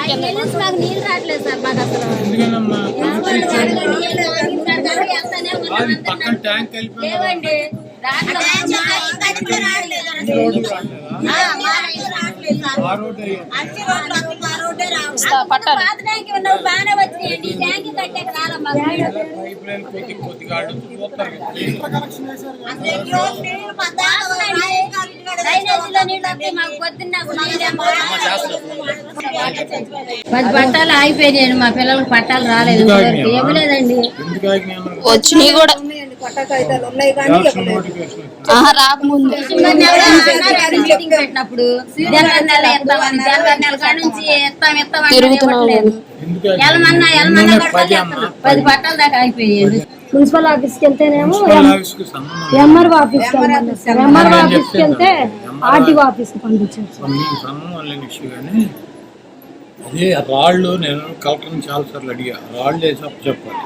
మాకు నీళ్ళు రావట్లేదు సార్ మాకు అసలు లేవండి బాగానే వచ్చినాయండి ట్యాంక్ కట్టాక రాలమ్మా డ్రైనేజీలో నీళ్ళు వస్తే మాకు పొద్దున్న 10 పట్టాలు ఆగిపోయాయండి మా పిల్లలకు పట్టాలు రాలేదు ఏమి లేదండి వచ్చినాయి కూడా రాకముందు మీటింగ్ పెట్టినప్పుడు జనవరి నెల ఎత్తామని జనవరి నెల కాడ నుంచి ఎలమన్నా 10 పట్టాల దాకా అయిపోయాయండి. మున్సిపల్ ఆఫీస్కి వెళ్తేనేమో ఎంఆర్ఓ ఆఫీస్కి వెళ్తే ఆర్టీఓ ఆఫీస్కి పంపించారు. అదే రాళ్ళు నేను కలెక్టర్ని చాలా సార్లు అడిగా రాళ్ళు వేసి చెప్పాలి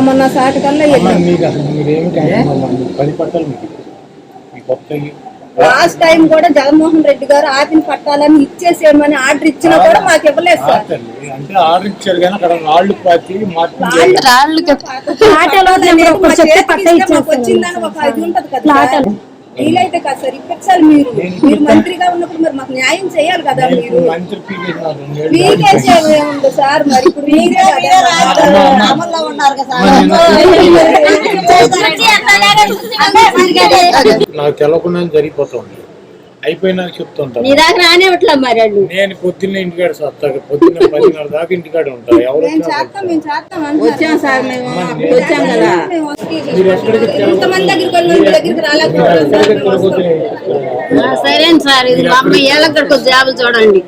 మొన్న సాటి కల్లా మీకు అసలు మీరేమి 10 పట్టాలు మీకు కొత్తవి లాస్ట్ టైం కూడా జగన్మోహన్ రెడ్డి గారు ఆపిన పట్టాలని ఇచ్చేసేయమని ఆర్డర్ ఇచ్చినా కూడా మాకు ఇవ్వలేదు సార్. అంటే ఆర్డర్ ఇచ్చారు కానీ అక్కడ రాళ్ళు పాతి వచ్చిందని ఒక ఇది ఉంటది కదా వీలైతే కదా సార్ ఇప్పించాలి. మీరు మంత్రిగా ఉన్నప్పుడు మరి మాకు న్యాయం చేయాలి కదా. మీరు మీకేసేముంది సార్ మరి ఇప్పుడు మీరే అమల్లో ఉన్నారు కదా. నాకు తెలవకుండా జరిగిపోతుంది అయిపోయినాక చెప్తుంటాను నేను పొద్దున్నే ఇంటికాడ వస్తాను పొద్దున్న 10:30 దాకా ఇంటికాడ ఉంటాను. ఎవరు వచ్చాం సార్ మేము వచ్చాం కదా ఇంతమంది దగ్గరికి రాలేకపోతే సరే సార్ ఇది 50 ఏళ్ళ జాబులు చూడండి.